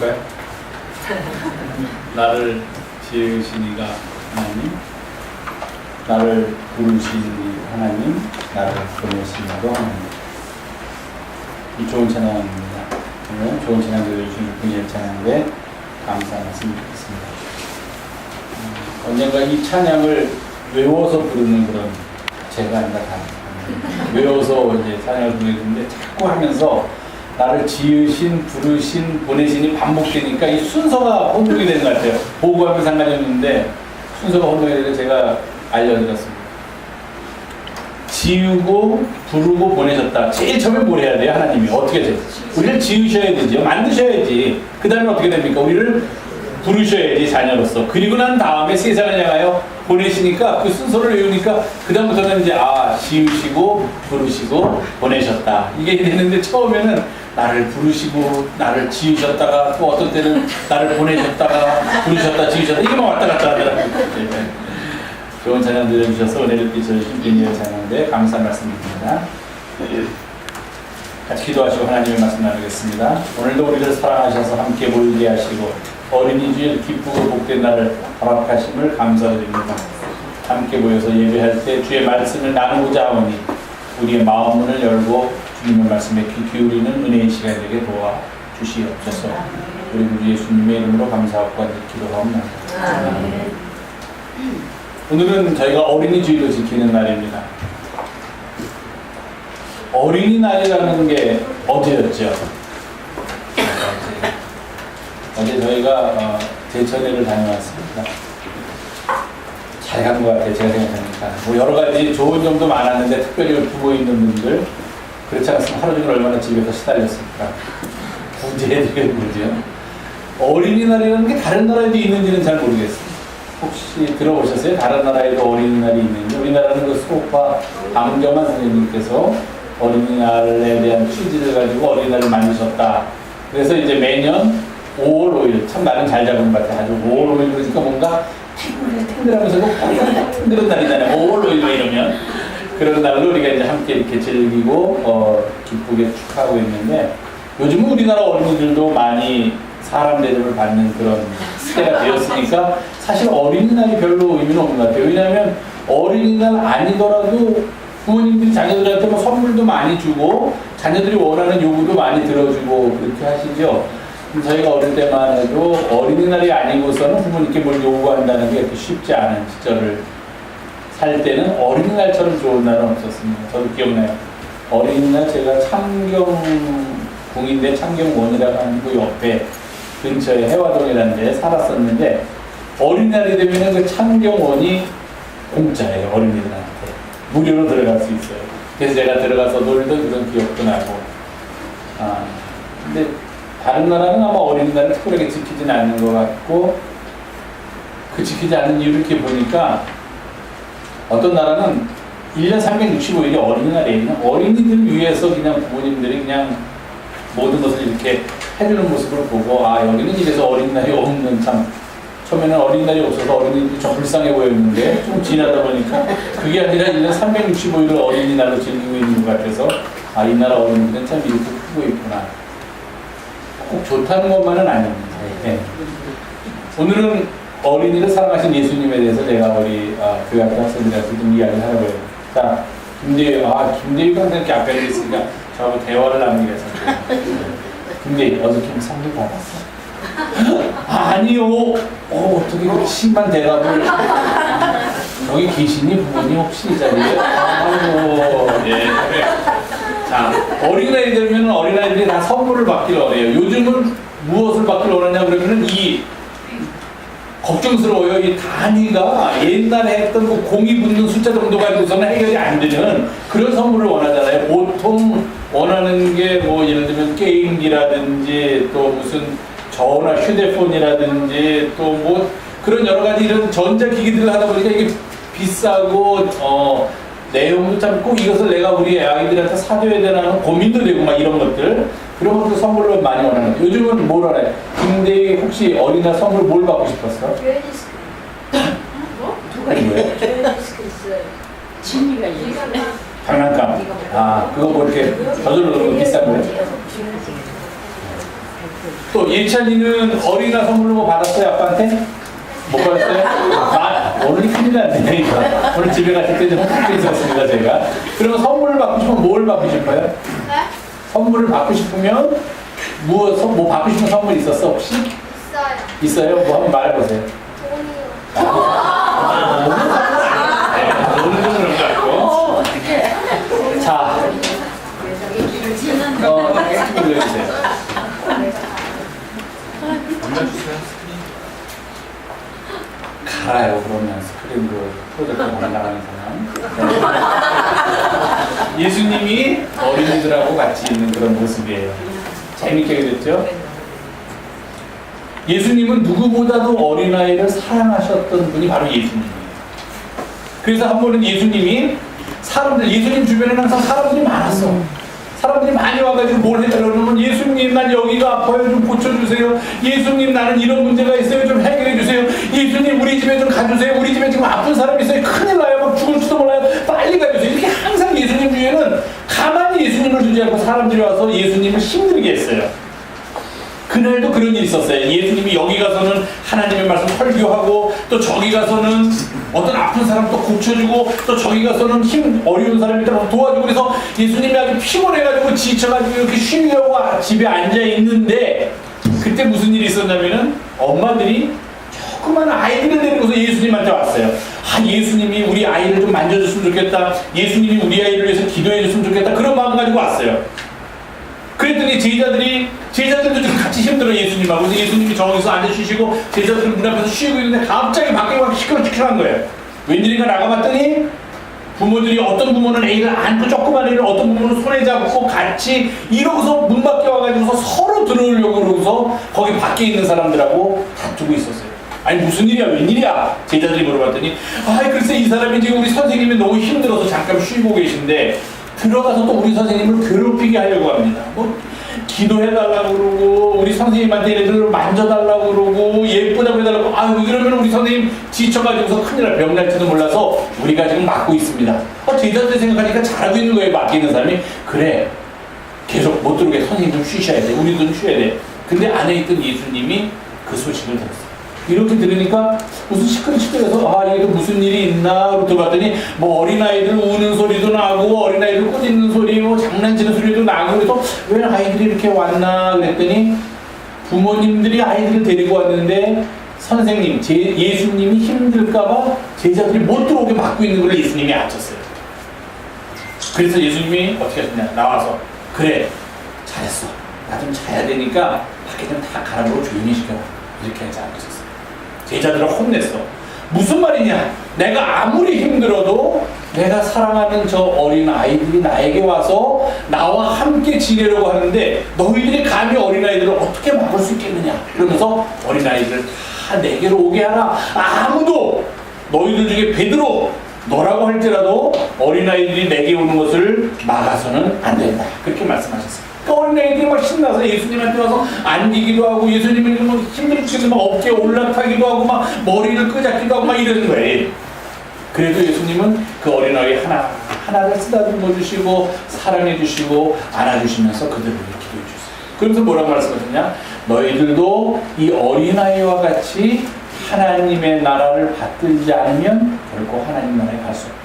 해볼까요? 나를 지으신 이가 하나님, 나를 부르신 이 하나님, 나를 보내신 이도 하나님. 이 좋은 찬양입니다. 오늘 좋은 찬양 들려주신 분의 찬양에 감사 말씀 드리겠습니다. 언젠가 이 찬양을 외워서 부르는 그런 제가 아니라 다 외워서 이제 찬양을 부르는데 자꾸 하면서 나를 지으신, 부르신, 보내신이 반복되니까 이 순서가 혼동이 되는 것 같아요. 보고하면 상관이 없는데 순서가 혼동이 되니까 제가 알려드렸습니다. 지우고 부르고 보내셨다. 제일 처음에 뭘 해야 돼요? 하나님이 어떻게 돼요? 우리를 지으셔야 되죠. 만드셔야지. 그 다음에 어떻게 됩니까? 우리를 부르셔야지, 자녀로서. 그리고 난 다음에 세상을 향하여 보내시니까 그 순서를 외우니까 그 다음부터는 이제 지으시고 부르시고 보내셨다. 이게 되는데 처음에는 나를 부르시고 나를 지으셨다가 또 어떤 때는 나를 보내셨다가 부르셨다 지으셨다 이게만 왔다 갔다 하더라고요. 좋은 찬양 들려주셔서 은혜를 끼쳐주신 주님의 찬양에 감사 말씀드립니다. 같이 기도하시고 하나님의 말씀 나누겠습니다. 오늘도 우리를 사랑하셔서 함께 모이게 하시고 어린이 주일 기쁘고 복된 날을 허락하심을 감사드립니다. 함께 모여서 예배할 때 주의 말씀을 나누고자 하오니 우리의 마음 문을 열고 주님의 말씀에 귀 기울이는 은혜의 시간 되게 도와주시옵소서. 우리 주 예수님의 이름으로 감사하고 기도하옵나이다. 오늘은 저희가 어린이 주일로 지키는 날입니다. 어린이날이라는 게 어제였죠. 어제 저희가 제천회를 다녀왔습니다. 잘 간 것 같아요. 제가 생각하니까. 뭐 여러 가지 좋은 점도 많았는데 특별히 두고 있는 분들 그렇지 않았으면 하루 종일 얼마나 집에서 시달렸을까. 구제해드리는 거죠. 어린이날이라는 게 다른 나라에도 있는지는 잘 모르겠어요. 혹시 들어보셨어요? 다른 나라에도 어린이날이 있는지. 우리나라는 그 수호파 강정환 선생님께서 어린이날에 대한 취지를 가지고 어린이날을 만드셨다. 그래서 이제 매년 5월 5일, 참 나는 잘 잡은 것 같아. 아주 5월 5일 그러니까 뭔가 탱글하면서도 탱글한 날이잖아요. 5월 5일 이러면. 그런 날로 우리가 이제 함께 이렇게 즐기고, 기쁘게 축하하고 있는데, 요즘은 우리나라 어린이들도 많이 사람 대접을 받는 그런 시대가 되었으니까, 사실 어린이날이 별로 의미는 없는 것 같아요. 왜냐하면 어린이날 아니더라도 부모님들이 자녀들한테 뭐 선물도 많이 주고, 자녀들이 원하는 요구도 많이 들어주고, 그렇게 하시죠. 저희가 어릴 때만 해도 어린이날이 아니고서는 부모님께 뭘 요구한다는 게 그렇게 쉽지 않은 시절을 살 때는 어린이날처럼 좋은 날은 없었습니다. 저도 기억나요. 어린이날 제가 창경궁인데 창경원이라고 하는 그 옆에 근처에 해화동이라는 데에 살았었는데 어린이날이 되면 그 창경원이 공짜예요. 어린이들한테. 무료로 들어갈 수 있어요. 그래서 제가 들어가서 놀던 그런 기억도 나고. 근데 다른 나라는 아마 어린이날을 특별하게 지키지는 않는 것 같고 그 지키지 않는 이유를 이렇게 보니까 어떤 나라는 1년 365일이 어린이날이에요. 그냥 어린이들 위해서 그냥 부모님들이 그냥 모든 것을 이렇게 해주는 모습을 보고 여기는 이래서 어린이날이 없는 참 처음에는 어린이날이 없어서 어린이들이 좀 불쌍해 보였는데 좀 지나다 보니까 그게 아니라 1년 365일을 어린이날로 즐기고 있는 것 같아서 이 나라 어린이들은 참 이렇게 크고 있구나. 꼭 좋다는 것만은 아닙니다. 네. 오늘은 어린이를 사랑하신 예수님에 대해서 제가 우리 교회학교 학생들한테 좀 이야기를 하려고 해요. 자, 김대휘가 이렇게 앞에 있으니까 저하고 대화를 나누기 위해서. 김대휘, 어저께 선물 받았어? 아니요. 어떻게 그 심한 대답을. 여기 계시니 부모님 혹시 이 자리에? 예. 자, 어린아이 되면 어린아이들이 다 선물을 받기를 원해요. 요즘은 무엇을 받기를 원하냐 그러면은 걱정스러워요. 이 단위가 옛날에 했던 그 공이 붙는 숫자 정도 가지고서는 해결이 안 되는 그런 선물을 원하잖아요. 보통 원하는 게 뭐 예를 들면 게임기라든지 또 무슨 전화 휴대폰이라든지 또 뭐 그런 여러 가지 이런 전자기기들을 하다 보니까 이게 비싸고 내용도 참 꼭 이것을 내가 우리 아이들한테 사줘야 되나 하는 고민도 되고 막 이런 것들 그런 것도 선물로 많이 원하는 거예요. 요즘은 뭘 원해? 김대희 혹시 어린이날 선물 뭘 받고 싶었어? 교회 디스크. 뭐? 누가 이거예요? 교회 디스크 있어요. 진이가 있어요. 장난감. 그거 뭐 이렇게 저절로 넣으면 비싼 거예요? 또 예찬이는 어린이날 선물로 뭐 받았어요? 아빠한테? 못 받았어요? 오늘 큰일 났네 이거. 오늘 집에 갔을 때 좀 헛헛해 있었습니다 제가. 그러면 선물을 받고 싶으면 뭘 받고 싶어요? 네? 선물을 받고 싶으면 뭐 받고 싶은 선물 있었어 혹시? 있어요. 있어요? 뭐 한번 말해보세요. 돈이요. 오늘 좀 그런 거 같고. 어떻게? 자, 올려주세요. 갈아요 그러면 스크린 그 프로젝트 올라가는 사람. 예수님이 어린이들하고 같이 있는 그런 모습이에요. 재밌게 그랬죠? 예수님은 누구보다도 어린아이를 사랑하셨던 분이 바로 예수님이에요. 그래서 한 번은 예수님이 예수님 주변에는 항상 사람들이 많았어. 사람들이 많이 와가지고 뭘 해달라고 그러면 예수님 난 여기가 아파요 좀 고쳐주세요. 예수님 나는 이런 문제가 있어요 좀 해결해주세요. 예수님 우리 집에 좀 가주세요. 우리 집에 지금 아픈 사람이 있어요. 큰일 나요. 막 죽을지도 몰라요. 빨리 가주세요. 이렇게 항상 예수님 주위에는 가만히 예수님을 두지 않고 사람들이 와서 예수님을 힘들게 했어요. 그날도 그런 일이 있었어요. 예수님이 여기 가서는 하나님의 말씀 설교하고 또 저기 가서는 어떤 아픈 사람 또 고쳐주고 또 저기 가서는 어려운 사람이 또 도와주고 그래서 예수님이 아주 피곤해가지고 지쳐가지고 이렇게 쉬려고 집에 앉아있는데 그때 무슨 일이 있었냐면은 엄마들이 조그만 아이들을 데리고서 예수님한테 왔어요. 예수님이 우리 아이를 좀 만져줬으면 좋겠다. 예수님이 우리 아이를 위해서 기도해줬으면 좋겠다. 그런 마음 가지고 왔어요. 그랬더니 제자들도 좀 같이 힘들어 예수님하고. 그래서 예수님이 저기서 앉아 쉬시고 제자들은 문 앞에서 쉬고 있는데 갑자기 밖에 막 시끌시끌한 거예요. 웬일인가 나가봤더니 부모들이 어떤 부모는 애를 안고 조그만 애를 어떤 부모는 손에 잡고 같이 이러고서 문 밖에 와가지고서 서로 들어오려고 그러고서 거기 밖에 있는 사람들하고 다투고 있었어요. 아니 무슨 일이야 웬일이야 제자들이 물어봤더니 글쎄 이 사람이 지금 우리 선생님이 너무 힘들어서 잠깐 쉬고 계신데 들어가서 또 우리 선생님을 괴롭히게 하려고 합니다. 뭐 기도해달라고 그러고 우리 선생님한테 얘네들 만져달라고 그러고 예쁘다고 해달라고 그러면 우리 선생님 지쳐가지고서 큰일 날 병날지도 몰라서 우리가 지금 막고 있습니다. 제자들 생각하니까 잘하고 있는 거예요. 맡겨 있는 사람이. 그래 계속 못 들어오게 선생님 좀 쉬셔야 돼. 우리도 좀 쉬어야 돼. 근데 안에 있던 예수님이 그 소식을 들었어요. 이렇게 들으니까 무슨 시끌시끌해서 이게 또 무슨 일이 있나 그러고 봤더니 뭐 어린아이들 우는 소리도 나고 어린아이들 꾸짖는 소리 뭐 장난치는 소리도 나고 그래서 왜 아이들이 이렇게 왔나 그랬더니 부모님들이 아이들을 데리고 왔는데 선생님 예수님이 힘들까봐 제자들이 못 들어오게 막고 있는 걸 예수님이 아셨어요. 그래서 예수님이 어떻게 하셨냐 나와서 그래 잘했어 나 좀 자야 되니까 밖에 좀 다 갈아놓고 조용히 시켜라 이렇게 하지 않으셨어요. 제자들을 혼냈어. 무슨 말이냐? 내가 아무리 힘들어도 내가 사랑하는 저 어린 아이들이 나에게 와서 나와 함께 지내려고 하는데 너희들이 감히 어린 아이들을 어떻게 막을 수 있겠느냐? 그러면서 어린 아이들을 다 내게로 오게 하라. 아무도 너희들 중에 베드로 너라고 할지라도 어린 아이들이 내게 오는 것을 막아서는 안 된다. 그렇게 말씀하셨어요. 어린애들이 막 신나서 예수님한테 와서 안기기도 하고 예수님을 뭐 힘들게 죽겠는데 막 어깨에 올라타기도 하고 막 머리를 끄잡기도 하고 막 이러는 거예요. 그래도 예수님은 그 어린아이 하나를 쓰다듬어 주시고 사랑해 주시고 안아주시면서 그들을 기도해 주세요. 그러면서 뭐라고 말씀하셨냐? 너희들도 이 어린아이와 같이 하나님의 나라를 받들지 않으면 결코 하나님 나라에 갈 수 없다.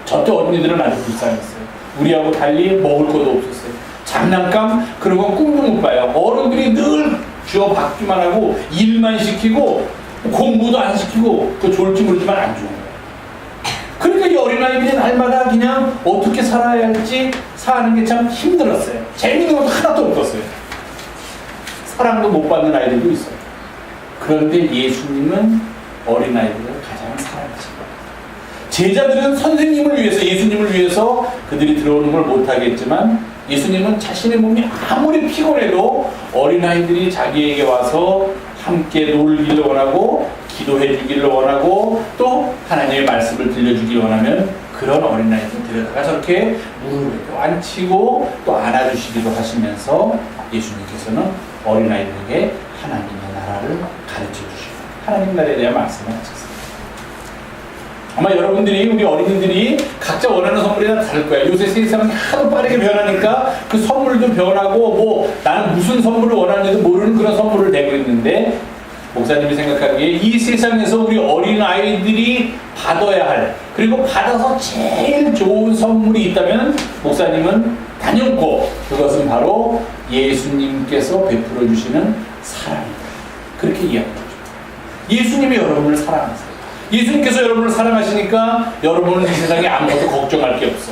저때 어린이들은 아주 불쌍했어요. 우리하고 달리 먹을 것도 없었어요. 장난감 그런 건 꿈도 못 봐요. 어른들이 늘 쥐어박기만 하고 일만 시키고 공부도 안 시키고 그 좋을지 모르지만 안 좋은 거예요. 그러니까 이 어린아이들이 날마다 그냥 어떻게 살아야 할지 사는 게 참 힘들었어요. 재밌는 것도 하나도 없었어요. 사랑도 못 받는 아이들도 있어요. 그런데 예수님은 어린아이들을 가장 사랑하신 거예요. 제자들은 선생님을 위해서 예수님을 위해서 그들이 들어오는 걸 못하겠지만 예수님은 자신의 몸이 아무리 피곤해도 어린아이들이 자기에게 와서 함께 놀기를 원하고 기도해 주기를 원하고 또 하나님의 말씀을 들려주기 원하면 그런 어린아이들 데려다가 저렇게 무릎에 앉히고 또 안아주시기도 하시면서 예수님께서는 어린아이들에게 하나님의 나라를 가르쳐 주시고 하나님 나라에 대한 말씀을 하셨습니다. 아마 여러분들이, 우리 어린이들이 각자 원하는 선물이 다 다를 거야. 요새 세상이 하도 빠르게 변하니까 그 선물도 변하고, 뭐 나는 무슨 선물을 원하는지도 모르는 그런 선물을 내고 있는데, 목사님이 생각하기에 이 세상에서 우리 어린아이들이 받아야 할, 그리고 받아서 제일 좋은 선물이 있다면 목사님은 단연코 그것은 바로 예수님께서 베풀어 주시는 사랑입니다. 그렇게 이야기합니다. 예수님이 여러분을 사랑하세요. 예수님께서 여러분을 사랑하시니까 여러분은 이 세상에 아무것도 걱정할 게 없어.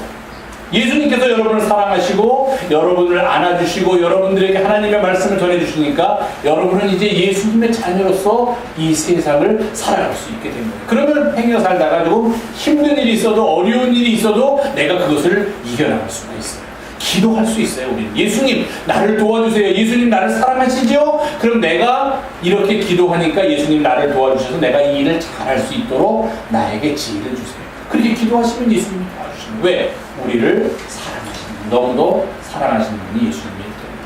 예수님께서 여러분을 사랑하시고 여러분을 안아주시고 여러분들에게 하나님의 말씀을 전해주시니까 여러분은 이제 예수님의 자녀로서 이 세상을 살아갈 수 있게 된 거예요. 그러면 행여 살다가 조금 힘든 일이 있어도, 어려운 일이 있어도 내가 그것을 이겨나갈 수가 있어요. 기도할 수 있어요. 우리는 예수님 나를 도와주세요. 예수님 나를 사랑하시죠? 그럼 내가 이렇게 기도하니까 예수님 나를 도와주셔서 내가 이 일을 잘할 수 있도록 나에게 지혜를 주세요. 그렇게 기도하시면 예수님이 도와주시는 거예요. 왜? 우리를 사랑하시는, 너무도 사랑하시는 분이 예수님이기 때문에.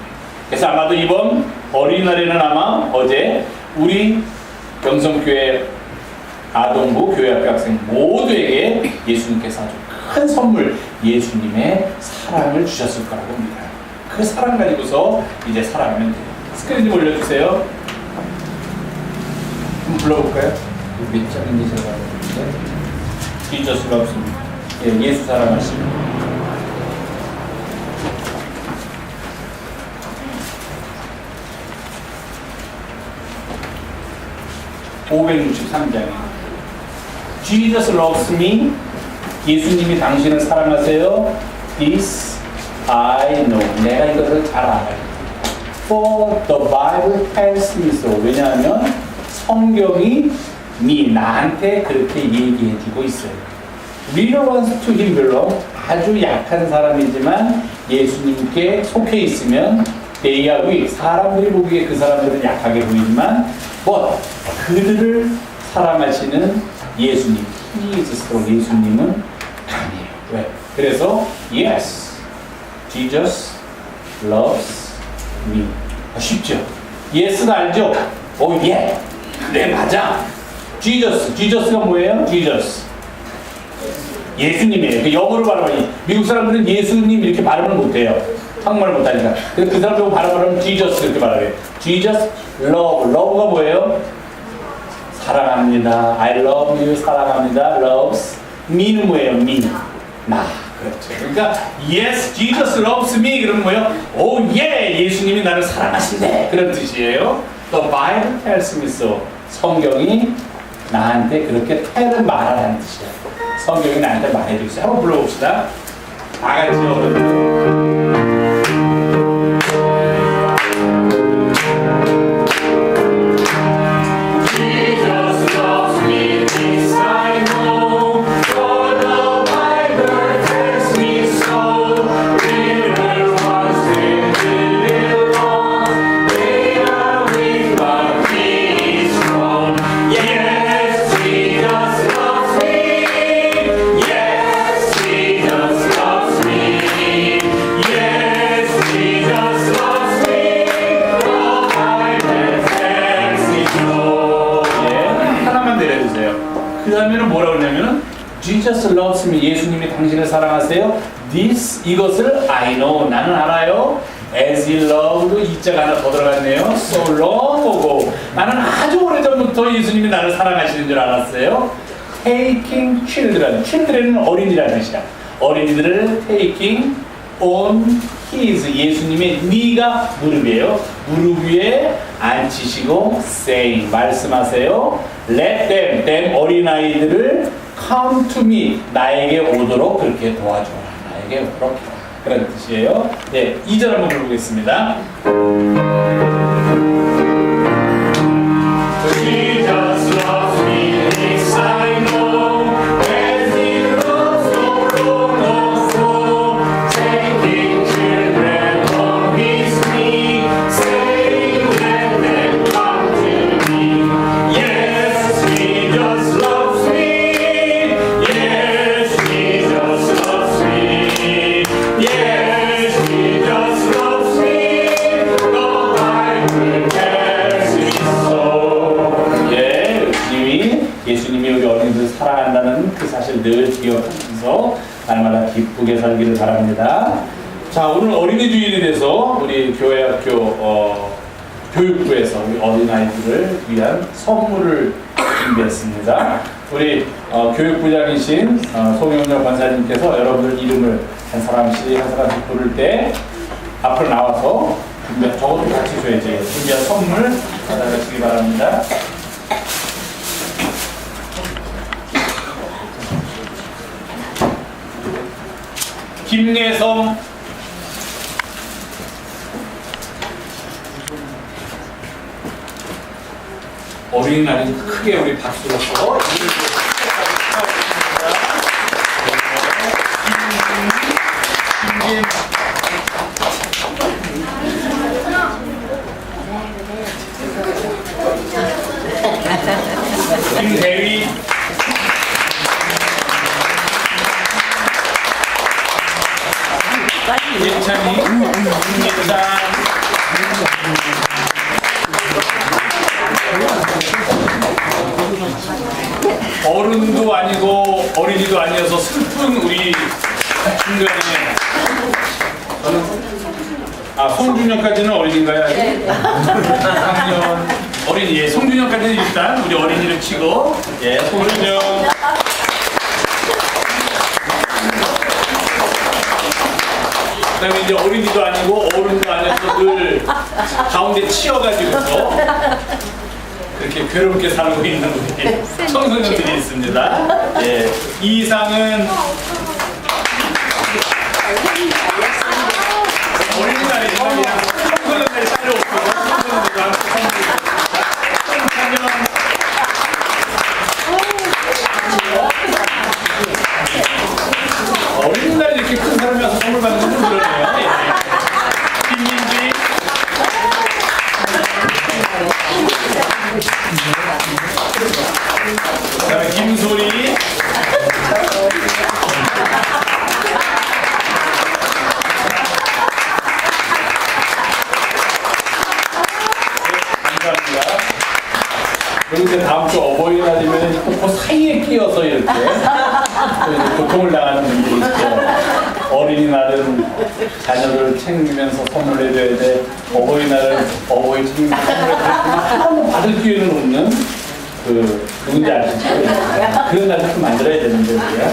그래서 아마도 이번 어린이날에는 아마 어제 우리 영성교회 아동부 교회학교 학생 모두에게 예수님께서 아주 큰 선물, 예수님의 사랑을 주셨을 거라고 봅니다. 그 사랑 가지고서 이제 살아가면 돼요. 스크린 좀 올려주세요. 한번 불러볼까요? 몇 장인지 제가 알았는데 Jesus loves me. 예, 예수 사랑하십니다. (563장입니다) Jesus loves me. 예수님이 당신을 사랑하세요. This I know. 내가 이것을 잘 알아요. For the Bible tells me so. 왜냐하면 성경이 나한테 그렇게 얘기해주고 있어요. Little ones to him belong. 아주 약한 사람이지만 예수님께 속해 있으면 they are weak. 사람들이 보기에 그 사람들은 약하게 보이지만 but 그들을 사랑하시는 예수님, He is strong. 예수님은 강해요. 왜? 그래서 yes, Jesus loves me. 쉽죠? yes는 알죠? 예. 네, 맞아. Jesus가 뭐예요? Jesus. 예수님이에요. 그 영어로 발음하니 미국 사람들은 예수님 이렇게 발음을 못해요. 한국말을 못하니까. 그래서 그 사람들 발음하면 Jesus 이렇게 발음해요. Jesus love. love가 뭐예요? 사랑합니다. I love you. 사랑합니다. loves. me는 뭐예요? me. 나. 그렇죠. 그러니까 yes, Jesus loves me. 그러면 뭐예요? 예. 예수님이 나를 사랑하신대. 그런 뜻이에요. The Bible tells me so. 성경이 나한테 그렇게 tell은 말하라는 뜻이야. 성경이 나한테 말해주고 있어요. 한번 불러봅시다. 다 같이요. 그 다음에는 뭐라고 그러냐면은 Jesus loves me. 예수님이 당신을 사랑하세요. This, 이것을 I know. 나는 알아요. As he loved, 이자가 하나 더 들어갔네요. So long ago. 나는 아주 오래전부터 예수님이 나를 사랑하시는 줄 알았어요. Taking children. children은 어린이라는 뜻이야. 어린이들을 taking on his. 예수님의 네가 무릎이에요. 무릎 위에 앉히시고 saying. 말씀하세요. Let them 어린아이들을 come to me. 나에게 오도록 그렇게 도와줘라. 나에게 오도록 그런 뜻이에요. 네, 2절 한번 불러보겠습니다. Jesus loves me, this I know, as he loves the long ago, taking children on his knee, saying let them come to me. Yes, Jesus loves me. Yes, Jesus loves me. Yes, Jesus loves me. The Bible 사랑한다는 그 사실 늘 기억하면서 날마다 기쁘게 살기를 바랍니다. 자, 오늘 어린이 주일이 돼서 우리 교회학교 교육부에서 우리 어린아이들을 위한 선물을 준비했습니다. 우리 교육부장이신 송영렬 권사님께서 여러분들 이름을 한 사람씩 부를 때 앞으로 나와서 저것도 같이 줘야지. 준비한 선물 받아가시기 바랍니다. 김예성, 어린이날은 크게 우리 박수로 쳐. 김대위, 예찬이, 김예찬, 어른도 아니고 어린이도 아니어서 슬픈 우리 중간에 송준영까지는 어린인가요? 네. 3학년 어린이, 예, 송준영까지는 일단 우리 어린이를 치고, 예, 송준영. 그다음에 이제 어린이도 아니고 어른도 아니어서 늘 가운데 치여가지고서 이렇게 괴롭게 살고 있는 우리 청소년들이 있습니다. 예, 이 이상은 어린이날이 그냥 청소년들이 따로 없고 청소년들과 함께 선물을 어린이날이 이렇게 큰 사람이 와서 선물 받는 건 좀 그러네요. 예. 김민지, 그다음에 김소리, 감사합니다. 그리고 이제 다음 주 어버이날이면 또 그 사이에 끼어서 이렇게 또 이제 고통을 당하는 분들이 있죠. 어린이날은 자녀를 챙기면서 선물해줘야 돼. 어버이날은 어버이 챙기면서 선물해줘야 하나도 받을 기회는 없는 그 누군지 아시죠? 그런 날을 좀 만들어야 되는데 우리가.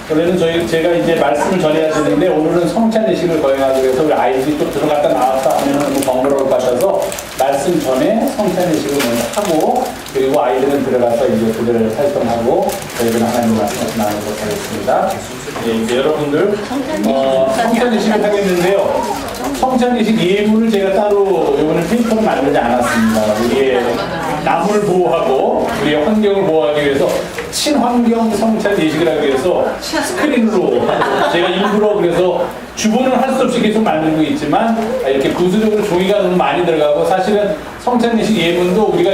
그래서 제가 이제 말씀을 전해야 되는데 오늘은 성찬의식을 거행하기 위해서 우리 아이들이 또 들어갔다 나왔다 하면 너무 번거로울 것 같아서 말씀 전에 성찬의식을 먼저 하고 그리고 아이들은 들어가서 이제 그들을 활동하고 저희들은 하나님 말씀을 나누도록 하겠습니다. 예, 이제 여러분들 성찬의식을 하겠는데요. 성찬의식 예물을 제가 따로 이번에 필터를 만들지 않았습니다. 우리의 나무를 보호하고 우리의 환경을 보호하기 위해서 친환경 성찬예식을 하기 위해서 스크린으로 제가 일부러 그래서 주보는 할 수 없이 계속 만들고 있지만 이렇게 부수적으로 종이가 너무 많이 들어가고 사실은 성찬예식 예문도 우리가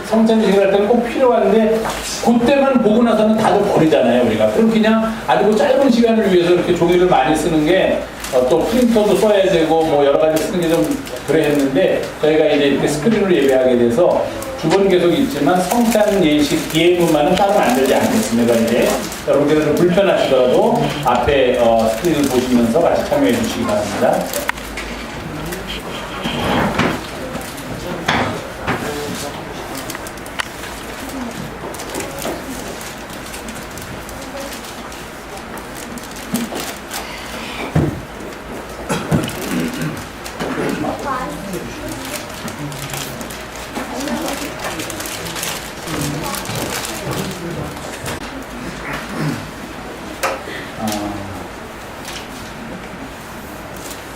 성찬예식을 할 때는 꼭 필요한데 그때만 보고 나서는 다들 버리잖아요 우리가. 그럼 그냥 아주 그 짧은 시간을 위해서 이렇게 종이를 많이 쓰는 게 또 프린터도 써야 되고 뭐 여러 가지 쓰는 게 좀 그래 했는데 저희가 이제 이렇게 스크린으로 예배하게 돼서 주보는 계속 있지만 성찬 예식 예문만은 따로 만들지 않겠습니다. 이제 여러분께서 좀 불편하시더라도 앞에 스크린을 보시면서 같이 참여해 주시기 바랍니다.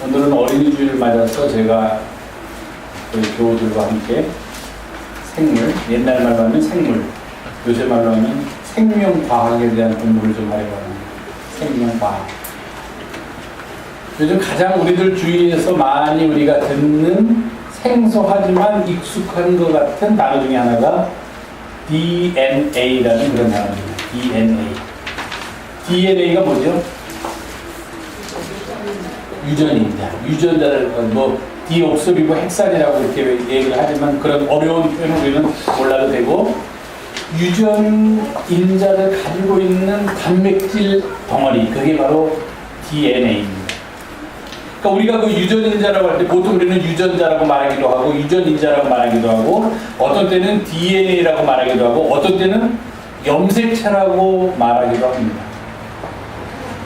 오늘은 어린이 주일을 맞아서 제가 우리 교우들과 함께 생물, 옛날 말로 하면 생물, 요새 말로 하면 생명과학에 대한 공부를 좀 하려고 합니다. 생명과학. 요즘 가장 우리들 주위에서 많이 우리가 듣는 생소하지만 익숙한 것 같은 단어 중에 하나가 DNA라는 그런 단어입니다. DNA. DNA가 뭐죠? 유전입니다. 유전자를 뭐 디옥소리고 핵산이라고 이렇게 얘기를 하지만 그런 어려운 표현을 우리는 몰라도 되고 유전인자를 가지고 있는 단백질 덩어리, 그게 바로 DNA입니다. 그러니까 우리가 그 유전인자라고 할 때 보통 우리는 유전자라고 말하기도 하고 유전인자라고 말하기도 하고 어떤 때는 DNA라고 말하기도 하고 어떤 때는 염색체라고 말하기도 합니다.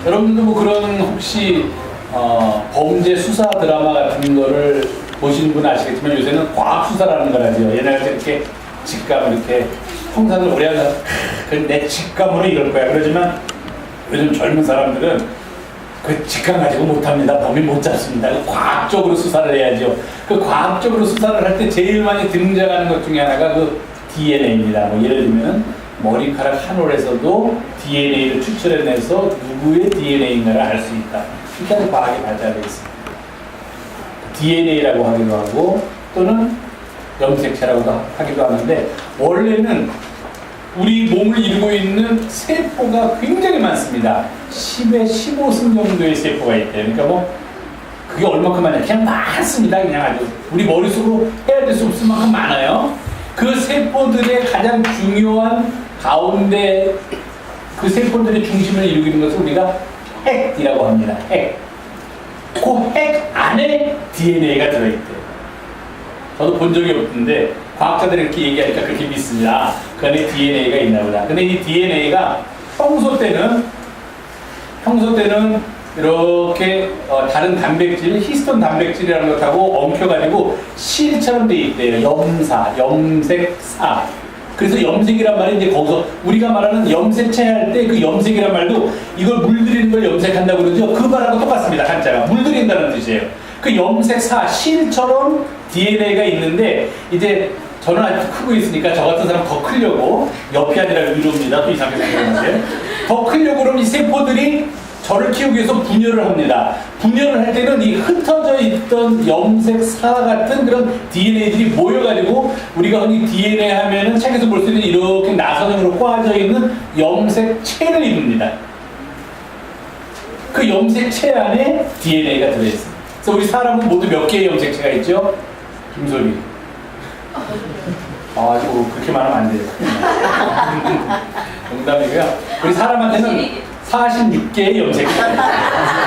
여러분들도 뭐 그런 혹시 범죄 수사 드라마 같은 거를 보시는 분은 아시겠지만 요새는 과학 수사라는 걸 하죠. 옛날에 이렇게 직감 이렇게 형사들 오래 하면 내 직감으로 이럴 거야. 그러지만 요즘 젊은 사람들은 그 직감 가지고 못합니다. 범인 못 잡습니다. 과학적으로 수사를 해야죠. 그 과학적으로 수사를 할 때 제일 많이 등장하는 것 중에 하나가 그 DNA입니다. 뭐 예를 들면 머리카락 한 올에서도 DNA를 추출해내서 누구의 DNA인가를 알 수 있다. 이렇게 과학이 발달되어 있습니다. DNA라고 하기도 하고 또는 염색체라고도 하기도 하는데 원래는 우리 몸을 이루고 있는 세포가 굉장히 많습니다. 10에 15승 정도의 세포가 있대요. 그러니까 뭐 그게 얼마큼 많냐? 그냥 많습니다. 그냥 아주 우리 머릿속으로 헤아릴 수 없을 만큼 많아요. 그 세포들의 가장 중요한 가운데 그 세포들의 중심을 이루고 있는 것을 우리가 핵이라고 합니다. 핵. 그 핵 안에 DNA가 들어있대요. 저도 본 적이 없는데 과학자들이 이렇게 얘기하니까 그렇게 믿습니다. 그 안에 DNA가 있나 보다. 근데 이 DNA가 평소 때는 이렇게 다른 단백질, 히스톤 단백질이라는 것하고 엉켜가지고 실처럼 돼 있대요. 염색사. 그래서 염색이란 말이 이제 거기서 우리가 말하는 염색체 할 때 그 염색이란 말도 이걸 물들이는 걸 염색한다고 그러죠. 그 말하고 똑같습니다. 한자가 물들인다는 뜻이에요. 그 염색사 실처럼 DNA가 있는데 이제 저는 아주 크고 있으니까 저 같은 사람 더 크려고 옆이 아니라 위로입니다. 또 이상하게 생각하는데 더 크려고 그러면 이 세포들이 저를 키우기 위해서 분열을 합니다. 분열을 할 때는 이 흩어져 있던 염색사 같은 그런 DNA들이 모여가지고 우리가 흔히 DNA 하면은 책에서 볼 수 있는 이렇게 나선형으로 꽈져 있는 염색체를 이룹니다. 그 염색체 안에 DNA가 들어있습니다. 그래서 우리 사람은 모두 몇 개의 염색체가 있죠? 김소리. 이거 그렇게 말하면 안 돼요. 농담이고요. 우리 사람한테는 46개의 염색체가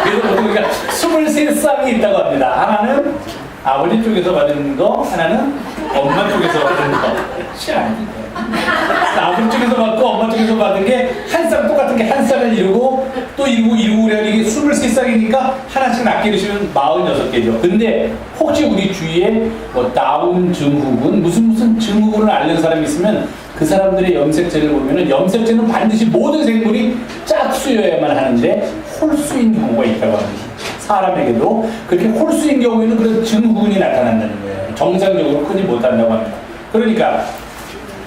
그래서 보통 우리가 23쌍이 있다고 합니다. 하나는 아버지 쪽에서 받은 거, 하나는 엄마 쪽에서 받은 거. 아니에요. 아버지 쪽에서 받고 엄마 쪽에서 받은 게 한 쌍, 똑같은 게 한 쌍을 이루고 또 이루고 그래야 이게 23쌍이니까 하나씩 낫게 이루시면 46개죠. 근데 혹시 우리 주위에 뭐 다운 증후군, 무슨 증후군을 앓는 사람이 있으면 그 사람들의 염색체를 보면은 염색체는 반드시 모든 생물이 짝수여야만 하는데 홀수인 경우가 있다고 합니다. 사람에게도 그렇게 홀수인 경우에는 그런 증후군이 나타난다는 거예요. 정상적으로 크지 못한다고 합니다. 그러니까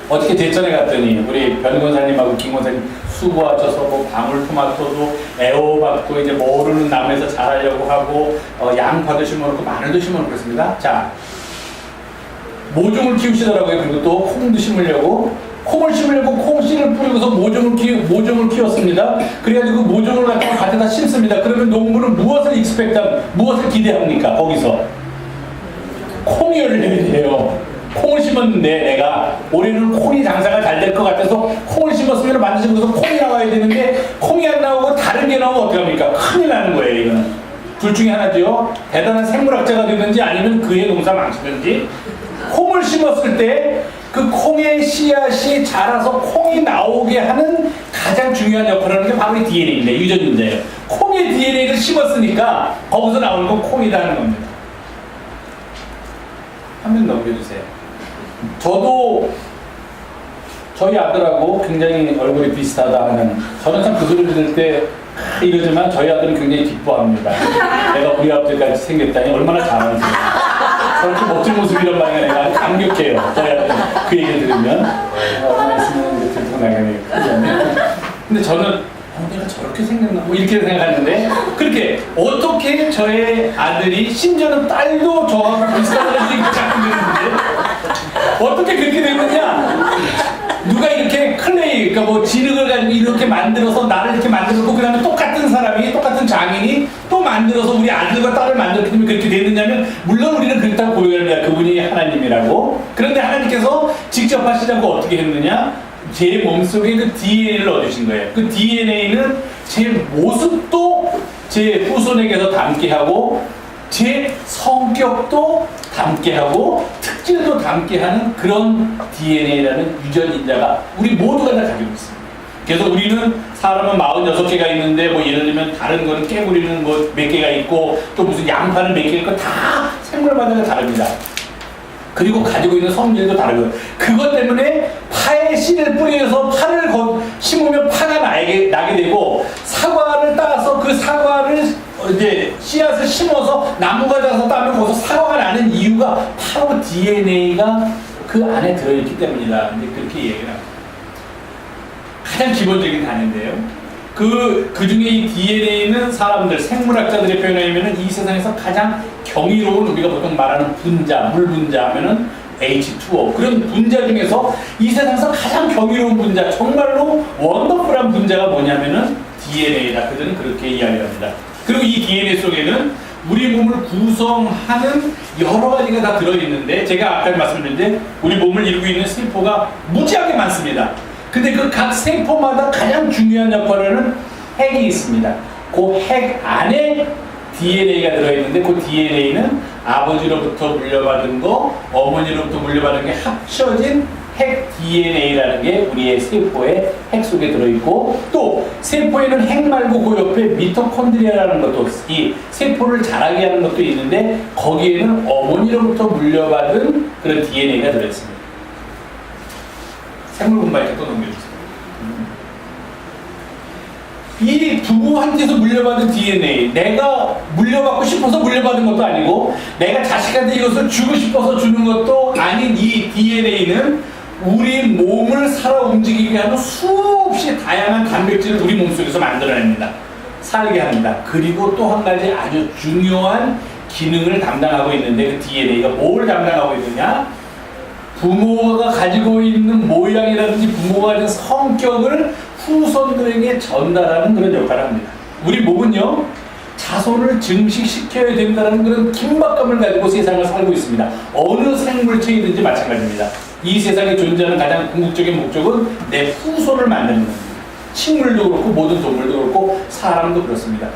어떻게 대천에 갔더니 우리 변권사님하고 김권사님 수고하셔서 뭐 방울토마토도 애호박도 이제 모르는 나무에서 자라려고 하고 양파도 심어놓고 마늘도 심어놓고 그랬습니다. 자, 모종을 키우시더라고요. 그리고 또 콩도 심으려고 콩을 심으려고 콩씨를 뿌리고서 모종을 키웠습니다. 그래가지고 그 모종을 갖다가 밭에다 심습니다. 그러면 농부는 무엇을 기대합니까? 거기서 콩이 열려야 돼요. 콩을 심었는데 내가 올해는 콩이 장사가 잘 될 것 같아서 콩을 심었으면 반드시 거기서 콩이 나와야 되는데 콩이 안 나오고 다른 게 나오면 어떡합니까? 큰일 나는 거예요. 이거는 둘 중에 하나죠. 대단한 생물학자가 되든지 아니면 그의 농사 망치든지. 콩을 심었을 때 그 콩의 씨앗이 자라서 콩이 나오게 하는 가장 중요한 역할을 하는 게 바로 이 DNA인데 유전인데요. 콩의 DNA를 심었으니까 거기서 나오는 건 콩이다 하는 겁니다. 한 번 넘겨주세요. 저도 저희 아들하고 굉장히 얼굴이 비슷하다 하는, 저는 참 그 소리를 들을 때 이러지만 저희 아들은 굉장히 기뻐합니다. 내가 우리 아버지까지 생겼다니 얼마나 잘하는지. 저렇게 멋진 모습이란 말에 내가 감격해요. 저희 아들은 그 얘기를 들으면 얼마나 있으면 이렇게 들어나가네요. 근데 저는 내가 저렇게 생겼나? 뭐 이렇게 생각하는데 그렇게 어떻게 저의 아들이 심지어는 딸도 저하고 비슷한 애들이 자꾸 되는데 어떻게 그렇게 되느냐? 누가 이렇게 클레이, 그러니까 뭐 진흙을 가지고 이렇게 만들어서 나를 이렇게 만들었고 그 다음에 똑같은 사람이, 똑같은 장인이 또 만들어서 우리 아들과 딸을 만들었기 때문에 그렇게 됐느냐면 물론 우리는 그렇다고 고백합니다. 그분이 하나님이라고. 그런데 하나님께서 직접 하시자고 어떻게 했느냐? 제 몸속에 그 DNA를 넣어주신 거예요. 그 DNA는 제 모습도 제 후손에게서 담게 하고 제 성격도 담게 하고 특질도 담게 하는 그런 DNA라는 유전인자가 우리 모두가 다 가지고 있습니다. 그래서 우리는 사람은 46개가 있는데 뭐 예를 들면 다른 거는 깨구리는 뭐 몇 개가 있고 또 무슨 양파는 몇 개가 있고 다 생물마다 다릅니다. 그리고 가지고 있는 성질도 다르고요. 그것 때문에 파에 씨를 뿌려서 파를 심으면 파가 나게 되고 사과를 따서 그 사과를 이제 씨앗을 심어서 나무가 자라서 따면 거기서 사과가 나는 이유가 바로 DNA가 그 안에 들어있기 때문이다. 이제 그렇게 얘기를 합니다. 가장 기본적인 단어인데요. 그 중에 이 DNA는 사람들, 생물학자들의 표현에 의하면 이 세상에서 가장 경이로운 우리가 보통 말하는 분자, 물 분자 하면은 H2O. 그런 분자 중에서 이 세상에서 가장 경이로운 분자, 정말로 원더풀한 분자가 뭐냐면은 DNA다. 그들은 그렇게 이야기합니다. 그리고 이 DNA 속에는 우리 몸을 구성하는 여러 가지가 다 들어있는데 제가 아까 말씀드렸는데 우리 몸을 이루고 있는 세포가 무지하게 많습니다. 근데 그 각 세포마다 가장 중요한 역할을 하는 핵이 있습니다. 그 핵 안에 DNA가 들어있는데 그 DNA는 아버지로부터 물려받은 거, 어머니로부터 물려받은 게 합쳐진 핵 DNA라는 게 우리의 세포의 핵 속에 들어있고 또 세포에는 핵 말고 그 옆에 미토콘드리아라는 것도 이 세포를 자라게 하는 것도 있는데 거기에는 어머니로부터 물려받은 그런 DNA가 들어있습니다. 생물 공부할 때 또 넘겨주세요. 이 부부한테서 물려받은 DNA, 내가 물려받고 싶어서 물려받은 것도 아니고 내가 자식한테 이것을 주고 싶어서 주는 것도 아닌 이 DNA는 우리 몸을 살아 움직이게 하는 수없이 다양한 단백질을 우리 몸속에서 만들어냅니다. 살게 합니다. 그리고 또 한 가지 아주 중요한 기능을 담당하고 있는데 그 DNA가 뭘 담당하고 있느냐? 부모가 가지고 있는 모양이라든지 부모가 가진 성격을 후손들에게 전달하는 그런 역할을 합니다. 우리 몸은요, 자손을 증식시켜야 된다는 그런 긴박감을 가지고 세상을 살고 있습니다. 어느 생물체이든지 마찬가지입니다. 이 세상에 존재하는 가장 궁극적인 목적은 내 후손을 만드는 겁니다. 식물도 그렇고 모든 동물도 그렇고 사람도 그렇습니다.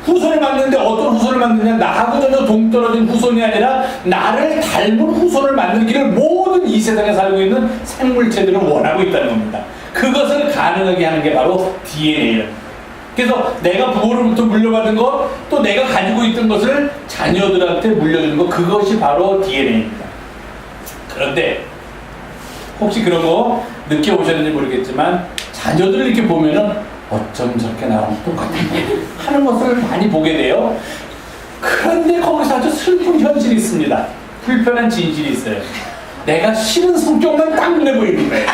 후손을 만드는데 어떤 후손을 만드냐? 나하고 전혀 동떨어진 후손이 아니라 나를 닮은 후손을 만들기를 모든 이 세상에 살고 있는 생물체들은 원하고 있다는 겁니다. 그것을 가능하게 하는 게 바로 DNA입니다. 그래서 내가 부모로부터 물려받은 것, 또 내가 가지고 있던 것을 자녀들한테 물려주는 것, 그것이 바로 DNA입니다. 그런데 혹시 그런 거 느껴보셨는지 모르겠지만 자녀들을 이렇게 보면은 어쩜 저렇게 나랑 똑같은 하는 것을 많이 보게 돼요. 그런데 거기서 아주 슬픈 현실이 있습니다. 불편한 진실이 있어요. 내가 싫은 성격만 딱 눈에 보이는 거예요.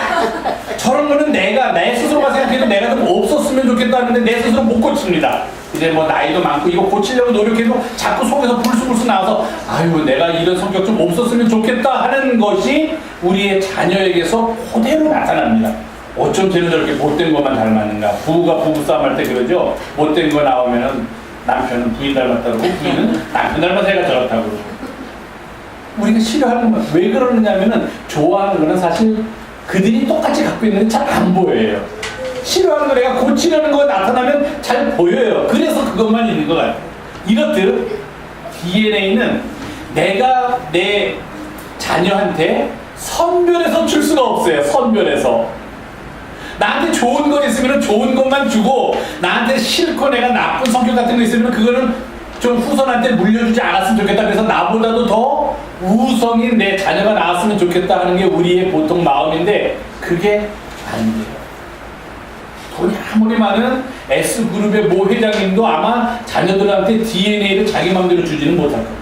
저런 거는 내가 내 스스로가 생각해도 내가 좀 없었으면 좋겠다 하는데 내 스스로 못 고칩니다. 이제 뭐 나이도 많고 이거 고치려고 노력해도 자꾸 속에서 불쑥불쑥 나와서 아유 내가 이런 성격 좀 없었으면 좋겠다 하는 것이 우리의 자녀에게서 그대로 나타납니다. 어쩜 쟤는 저렇게 못된 것만 닮았는가. 부부가 부부싸움 할 때 그러죠. 못된 거 나오면은 남편은 부인 닮았다고 그러고 부인은 남편 닮아서 애가 저렇다고 그러고. 우리가 싫어하는 건 왜 그러느냐면은 좋아하는 거는 사실 그들이 똑같이 갖고 있는 게 잘 안 보여요. 싫어하는 거 내가 고치려는 거 나타나면 잘 보여요. 그래서 그것만 있는 것 같아요. 이렇듯 DNA는 내가 내 자녀한테 선별해서 줄 수가 없어요. 선별해서. 나한테 좋은 거 있으면 좋은 것만 주고 나한테 싫고 내가 나쁜 성격 같은 거 있으면 그거는 좀 후손한테 물려주지 않았으면 좋겠다. 그래서 나보다도 더 우성인 내 자녀가 나왔으면 좋겠다 하는 게 우리의 보통 마음인데 그게 아니에요. 돈이 아무리 많은 S그룹의 모 회장님도 아마 자녀들한테 DNA를 자기 마음대로 주지는 못할 겁니다.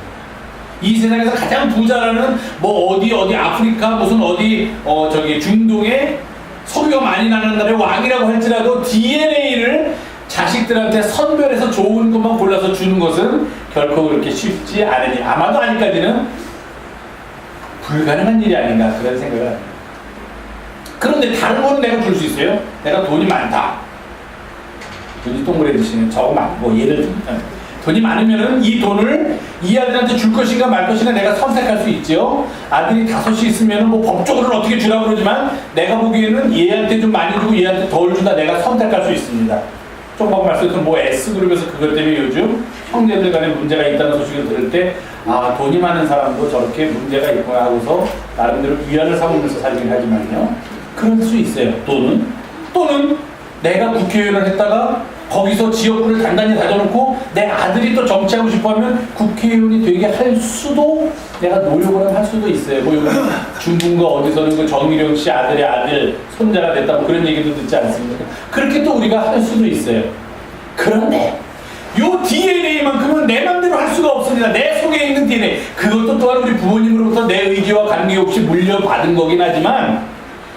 이 세상에서 가장 부자라는 뭐 어디 아프리카 무슨 어디 저기 중동에 석유가 많이 나는 나라의 왕이라고 할지라도 DNA를 자식들한테 선별해서 좋은 것만 골라서 주는 것은 결코 그렇게 쉽지 않으니 아마도 아직까지는 불가능한 일이 아닌가 그런 생각을 합니다. 그런데 다른 거는 내가 줄 수 있어요. 내가 돈이 많다. 돈이 동그래지시는 저거 많고 예를 들면 돈이 많으면은 이 돈을 이 아들한테 줄 것인가 말 것인가 내가 선택할 수 있죠. 아들이 5이 있으면은 뭐 법적으로는 어떻게 주라고 그러지만 내가 보기에는 얘한테 좀 많이 주고 얘한테 덜 준다 내가 선택할 수 있습니다. 조금 말씀드린 뭐 S그룹에서 그것 때문에 요즘 형제들 간에 문제가 있다는 소식을 들을 때 아, 돈이 많은 사람도 저렇게 문제가 있구나 하고서 나름대로 위안을 삼으면서 살긴 하지만요. 그럴 수 있어요. 또는 내가 국회의원을 했다가 거기서 지역구를 단단히 다져놓고 내 아들이 또 정치하고 싶어하면 국회의원이 되게 할 수도 내가 노력을 할 수도 있어요. 뭐 여기 중국과 어디서는 그 정일영 씨 아들의 아들 손자가 됐다고 그런 얘기도 듣지 않습니까? 그렇게 또 우리가 할 수도 있어요. 그런데 요 DNA만큼은 내 맘대로 할 수가 없습니다. 내 속에 있는 DNA 그것도 또한 우리 부모님으로부터 내 의지와 관계없이 물려받은 거긴 하지만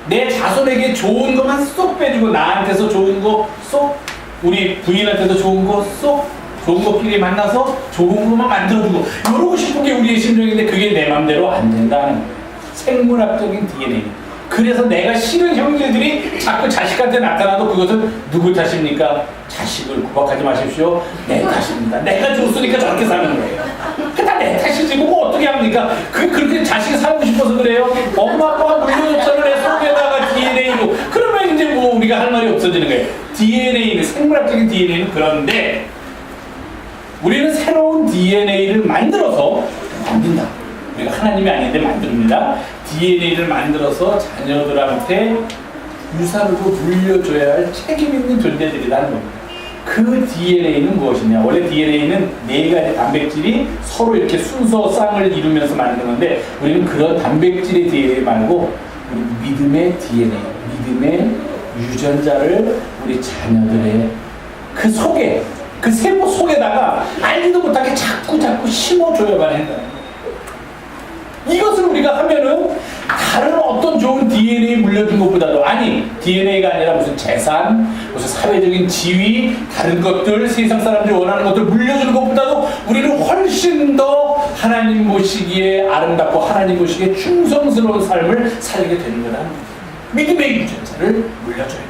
내 자손에게 좋은 것만 쏙 빼주고 나한테서 좋은 거 쏙 우리 부인한테도 좋은 거 쏙 좋은 것끼리 만나서 좋은 것만 만들어주고 이러고 싶은 게 우리의 심정인데 그게 내 맘대로 안 된다는 거예요. 생물학적인 DNA. 그래서 내가 싫은 형제들이 자꾸 자식한테 나타나도 그것은 누구 탓입니까? 자식을 구박하지 마십시오. 내 탓입니다. 내가 줬으니까 저렇게 사는 거예요. 다 내 탓이지 뭐 어떻게 합니까? 그렇게 자식이 살고 싶어서 그래요. 엄마 아빠가 물려줬잖아 내 속에다가 DNA로. 그러면 이제 뭐 우리가 할 말이 없어지는 거예요. DNA는 생물학적인 DNA는 그런데 우리는 새로운 DNA를 만들어서 만든다. 우리가 하나님이 아닌데 만듭니다. DNA를 만들어서 자녀들한테 유산으로 물려줘야 할 책임 있는 존재들이라는 겁니다. 그 DNA는 무엇이냐? 원래 DNA는 4가지 단백질이 서로 이렇게 순서 쌍을 이루면서 만드는 건데 우리는 그런 단백질의 DNA 말고 우리 믿음의 DNA, 믿음의 유전자를 우리 자녀들의 그 속에, 그 세포 속에다가 알지도 못하게 자꾸 심어줘야만 한다는 거예요. 이것을 우리가 하면은 다른 어떤 좋은 DNA 물려준 것보다도 아니 DNA가 아니라 무슨 재산, 무슨 사회적인 지위, 다른 것들, 세상 사람들이 원하는 것들 물려주는 것보다도 우리는 훨씬 더 하나님 보시기에 아름답고 하나님 보시기에 충성스러운 삶을 살게 되는 거다. 믿음의 유전자를 물려줘야 돼요.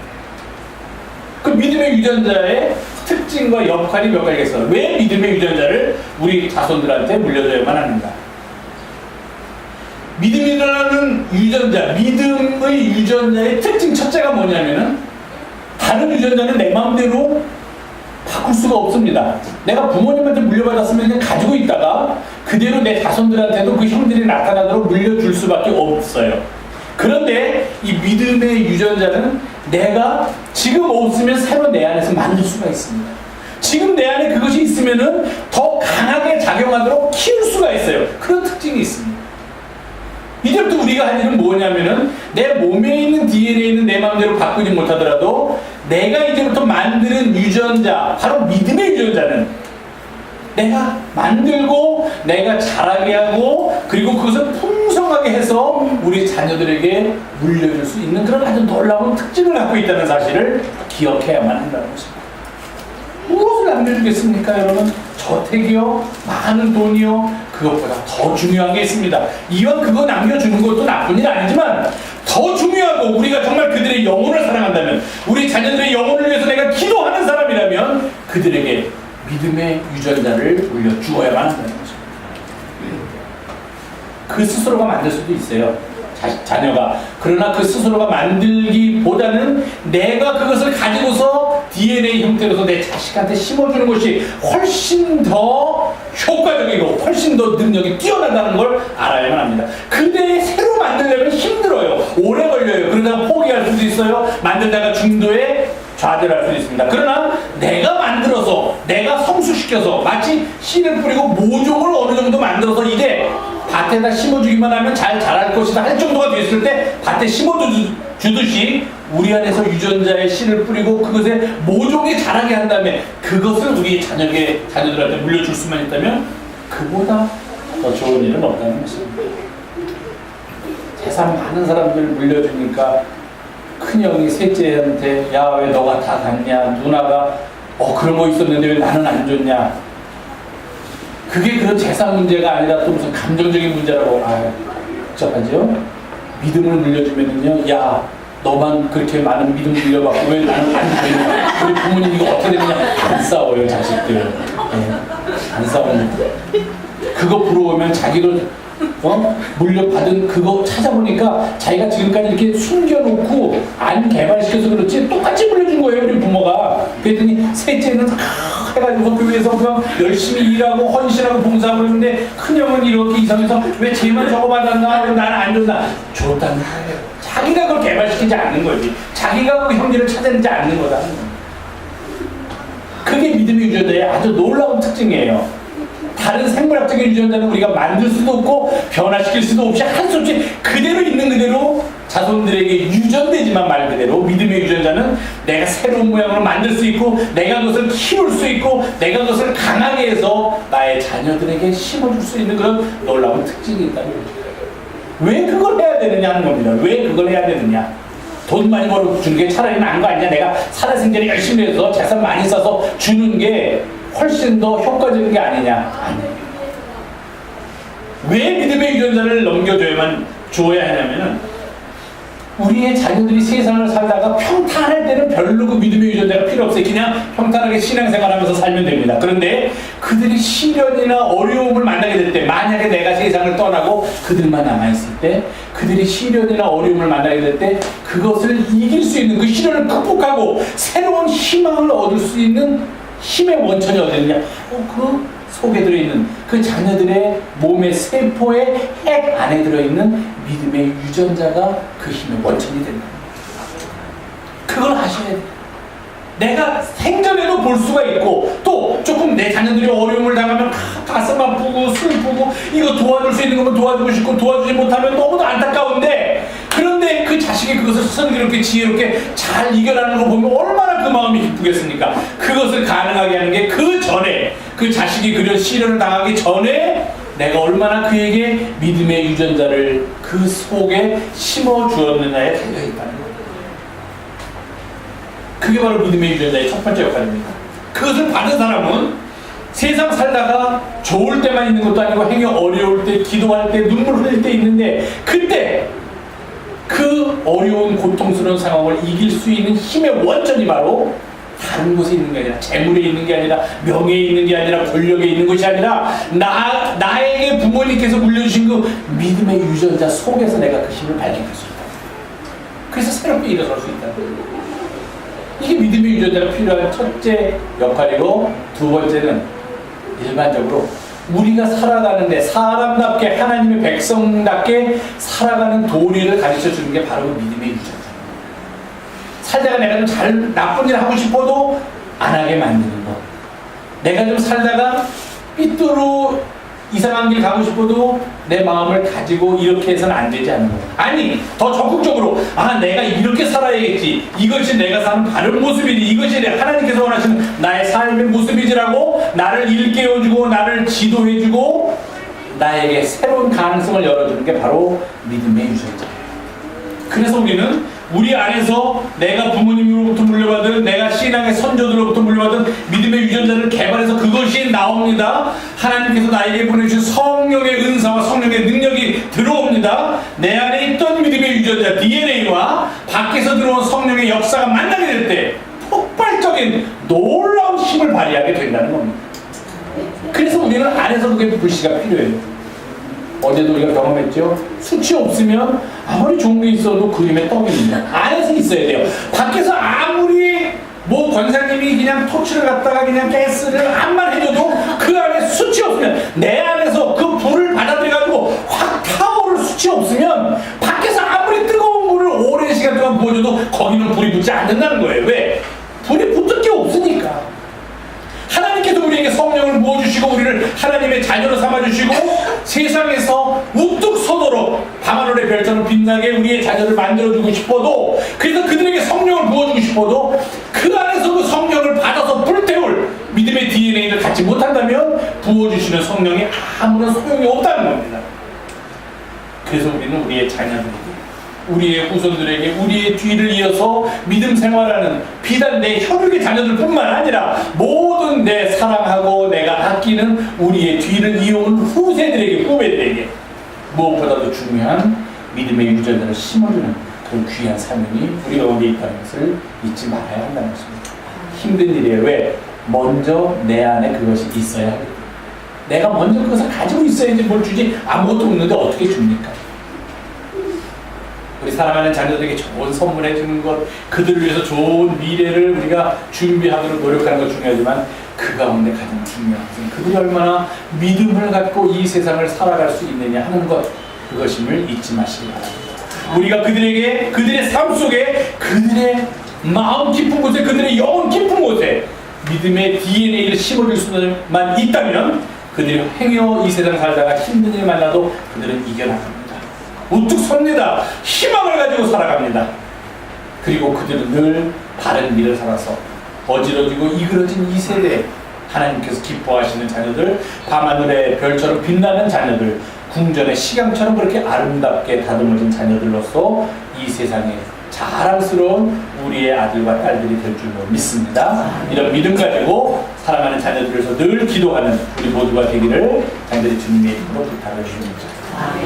그 믿음의 유전자의 특징과 역할이 몇 가지가 있어요. 왜 믿음의 유전자를 우리 자손들한테 물려줘야만 하는가? 믿음이라는 유전자, 믿음의 유전자의 특징 첫째가 뭐냐면은 다른 유전자는 내 마음대로 바꿀 수가 없습니다. 내가 부모님한테 물려받았으면 그냥 가지고 있다가 그대로 내 자손들한테도 그 형들이 나타나도록 물려줄 수밖에 없어요. 그런데 이 믿음의 유전자는 내가 지금 없으면 새로 내 안에서 만들 수가 있습니다. 지금 내 안에 그것이 있으면은 더 강하게 작용하도록 키울 수가 있어요. 그런 특징이 있습니다. 이제부터 우리가 할 일은 뭐냐면은 내 몸에 있는 DNA는 내 마음대로 바꾸지 못하더라도 내가 이제부터 만드는 유전자, 바로 믿음의 유전자는 내가 만들고 내가 자라게 하고 그리고 그것을 풍성하게 해서 우리 자녀들에게 물려줄 수 있는 그런 아주 놀라운 특징을 갖고 있다는 사실을 기억해야만 한다는 것입니다. 무엇을 남겨주겠습니까 여러분? 저택이요? 많은 돈이요? 그것보다 더 중요한 게 있습니다. 이왕 그거 남겨주는 것도 나쁜 일 아니지만 더 중요하고 우리가 정말 그들의 영혼을 사랑한다면 우리 자녀들의 영혼을 위해서 내가 기도하는 사람이라면 그들에게 믿음의 유전자를 물려주어야만 한다는 것입니다. 그 스스로가 만들 수도 있어요. 자녀가. 그러나 그 스스로가 만들기보다는 내가 그것을 가지고서 DNA 형태로서 내 자식한테 심어주는 것이 훨씬 더 효과적이고 훨씬 더 능력이 뛰어나다는 걸 알아야만 합니다. 근데 새로 만들려면 힘들어요. 오래 걸려요. 그러다가 포기할 수도 있어요. 만들다가 중도에 좌절할 수도 있습니다. 그러나 내가 만들어서 내가 성숙시켜서 마치 씨를 뿌리고 모종을 어느 정도 만들어서 이제 밭에다 심어주기만 하면 잘 자랄 것이다 할 정도가 됐을 때 밭에 심어주듯이 우리 안에서 유전자의 씨를 뿌리고 그것에 모종이 자라게 한 다음에 그것을 우리 자녀들한테 물려줄 수만 있다면 그보다 더 좋은 일은 없다는 것입니다. 재산 많은 사람들 물려주니까 큰형이 셋째한테 야 왜 너가 다 갔냐, 누나가 그런 거 있었는데 왜 나는 안 줬냐. 그게 그런 재산 문제가 아니라 또 무슨 감정적인 문제라고 복잡하죠. 믿음을 물려주면은요, 야 너만 그렇게 많은 믿음 물려받고 왜 나는 안 주냐. 우리 부모님 이거 어떻게 되느냐 안 싸워요 자식들. 네. 안 싸우는 그거 부러우면 자기도 물려받은 그거 찾아보니까 자기가 지금까지 이렇게 숨겨놓고 안 개발시켜서 그렇지 똑같이 물려준 거예요 우리 부모가. 그랬더니 셋째는 해가지고 교회에서 그냥 열심히 일하고 헌신하고 봉사하고 그러는데 큰형은 이렇게 이상해서 왜 쟤만 저거 받았나 왜 나는 안 줬나 줬다는 거예요. 자기가 그걸 개발시키지 않는 거지. 자기가 그 형제를 찾아내지 않는 거다. 그게 믿음의 유전자의 아주 놀라운 특징이에요. 다른 생물학적인 유전자는 우리가 만들 수도 없고 변화시킬 수도 없이 할 수 없이 그대로 있는 그대로 자손들에게 유전되지만 말 그대로 믿음의 유전자는 내가 새로운 모양으로 만들 수 있고 내가 그것을 키울 수 있고 내가 그것을 강하게 해서 나의 자녀들에게 심어줄 수 있는 그런 놀라운 특징이 있다는 거죠. 왜 그걸 해야 되느냐 하는 겁니다. 왜 그걸 해야 되느냐. 돈 많이 벌어주는 게 차라리 나은 거 아니냐. 내가 살아생전에 열심히 해서 재산 많이 쌓아서 주는 게 훨씬 더 효과적인 게 아니냐. 왜 믿음의 유전자를 넘겨줘야만 주어야 하냐면은 우리의 자녀들이 세상을 살다가 평탄할 때는 별로 그 믿음의 유전자가 필요 없어요. 그냥 평탄하게 신앙생활하면서 살면 됩니다. 그런데 그들이 시련이나 어려움을 만나게 될 때, 만약에 내가 세상을 떠나고 그들만 남아있을 때, 그들이 시련이나 어려움을 만나게 될 때 그것을 이길 수 있는 그 시련을 극복하고 새로운 희망을 얻을 수 있는 힘의 원천이 어디냐? 그 속에 들어있는 그 자녀들의 몸의 세포의 핵 안에 들어있는 믿음의 유전자가 그 힘의 원천이 된다. 그걸 아셔야 돼. 내가 생전에도 볼 수가 있고 또 조금 내 자녀들이 어려움을 당하면 가슴 아프고 슬프고 이거 도와줄 수 있는 거면 도와주고 싶고 도와주지 못하면 너무도 안타까운데 그런데 그 자식이 그것을 슬기롭게 지혜롭게 잘 이겨나가는 거 보면 얼마나 그 마음이 기쁘겠습니까? 그것을 가능하게 하는 게 그 전에 그 자식이 그런 시련을 당하기 전에 내가 얼마나 그에게 믿음의 유전자를 그 속에 심어주었느냐에 달려있다는 거예요. 그게 바로 믿음의 유전자의 첫 번째 역할입니다. 그것을 받은 사람은 세상 살다가 좋을 때만 있는 것도 아니고 행여 어려울 때, 기도할 때, 눈물 흘릴 때 있는데 그때 그 어려운 고통스러운 상황을 이길 수 있는 힘의 원천이 바로 다른 곳에 있는 게 아니라 재물에 있는 게 아니라 명예에 있는 게 아니라 권력에 있는 것이 아니라 나에게 부모님께서 물려주신 그 믿음의 유전자 속에서 내가 그 힘을 발견할 수 있다. 그래서 새롭게 일어설 수 있다. 이게 믿음의 유전자가 필요한 첫째 역할이고 두 번째는 일반적으로 우리가 살아가는데 사람답게 하나님의 백성답게 살아가는 도리를 가르쳐 주는 게 바로 그 믿음의 유전자. 살다가 내가 좀 나쁜 일 하고 싶어도 안 하게 만드는 것. 내가 좀 살다가 삐뚤어 이상한 길 가고 싶어도 내 마음을 가지고 이렇게 해서는 안 되지 않는 것. 아니 더 적극적으로 내가 이렇게 살아야겠지. 이것이 내가 사는 바른 모습이지. 이것이 하나님께서 원하시는 나의 삶의 모습이지라고 나를 일깨워주고 나를 지도해주고 나에게 새로운 가능성을 열어주는 게 바로 믿음의 유전자예요. 그래서 우리는 우리 안에서 내가 부모님으로부터 물려받은 내가 신앙의 선조들로부터 물려받은 믿음의 유전자를 개발해서 그것이 나옵니다. 하나님께서 나에게 보내주신 성령의 은사와 성령의 능력이 들어옵니다. 내 안에 있던 믿음의 유전자 DNA와 밖에서 들어온 성령의 역사가 만나게 될 때 폭발적인 놀라운 힘을 발휘하게 된다는 겁니다. 그래서 우리는 안에서 그게 불씨가 필요해요. 어제도 우리가 경험했죠. 수치 없으면 아무리 좋은 게 있어도 그림의 떡입니다. 안에서 있어야 돼요. 밖에서 아무리 권사님이 그냥 토치를 갖다가 그냥 가스를 암만 해줘도 그 안에 수치 없으면 내 안에서 그 불을 받아들여가지고 확 타오를 수치 없으면 밖에서 아무리 뜨거운 물을 오랜 시간 동안 부어줘도 거기는 불이 붙지 않는다는 거예요. 왜? 불이 붙을 게 없으니까. 하나님께서 우리에게 성령을 부어주시고 우리를 하나님의 자녀로 삼아주시고 세상에서 우뚝 서도록 밤하늘의 별처럼 빛나게 우리의 자녀를 만들어주고 싶어도 그래서 그들에게 성령을 부어주고 싶어도 그 안에서 그 성령을 받아서 불태울 믿음의 DNA를 갖지 못한다면 부어주시는 성령이 아무런 소용이 없다는 겁니다. 그래서 우리는 우리의 자녀들에게 우리의 후손들에게 우리의 뒤를 이어서 믿음 생활하는 비단 내 혈육의 자녀들뿐만 아니라 모든 내 사랑하고 내가 아끼는 우리의 뒤를 이어온 후세들에게 후배들에게 무엇보다도 중요한 믿음의 유전자를 심어주는 그런 귀한 사명이 우리 가운데 있다는 것을 잊지 말아야 한다는 것입니다. 힘든 일이에요. 왜? 먼저 내 안에 그것이 있어야 하기 때문에. 내가 먼저 그것을 가지고 있어야지 뭘 주지. 아무것도 없는데 어떻게 줍니까? 우리 사랑하는 자녀들에게 좋은 선물해 주는 것, 그들을 위해서 좋은 미래를 우리가 준비하도록 노력하는 것 중요하지만 그 가운데 가장 중요한 것은 그들이 얼마나 믿음을 갖고 이 세상을 살아갈 수 있느냐 하는 것, 그것임을 잊지 마시기 바랍니다. 우리가 그들에게, 그들의 삶 속에, 그들의 마음 깊은 곳에, 그들의 영혼 깊은 곳에 믿음의 DNA를 심어줄 수만 있다면 그들이 행여 이 세상 살다가 힘든 일 만나도 그들은 이겨나갑니다. 우뚝 섭니다. 희망을 가지고 살아갑니다. 그리고 그들은 늘 바른 길을 살아서 어지러지고 이그러진 이 세대에 하나님께서 기뻐하시는 자녀들, 밤하늘의 별처럼 빛나는 자녀들, 궁전의 시강처럼 그렇게 아름답게 다듬어진 자녀들로서 이 세상에 자랑스러운 우리의 아들과 딸들이 될 줄로 믿습니다. 이런 믿음 가지고 사랑하는 자녀들을 위해서 늘 기도하는 우리 모두가 되기를 간절히 주님의 이름으로 부탁을 드립니다.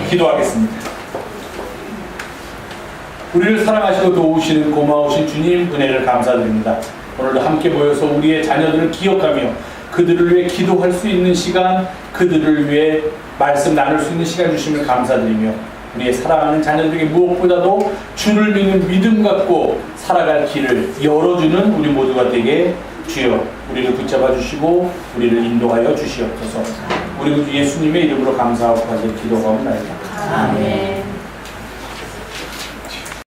기도하겠습니다. 우리를 사랑하시고 도우시는 고마우신 주님 은혜를 감사드립니다. 오늘도 함께 모여서 우리의 자녀들을 기억하며 그들을 위해 기도할 수 있는 시간, 그들을 위해 말씀 나눌 수 있는 시간 주심을 감사드리며 우리의 사랑하는 자녀들에게 무엇보다도 주를 믿는 믿음 갖고 살아갈 길을 열어주는 우리 모두가 되게 주여 우리를 붙잡아 주시고 우리를 인도하여 주시옵소서. 우리 주 예수님의 이름으로 감사하고 기도하옵나이다. 아멘.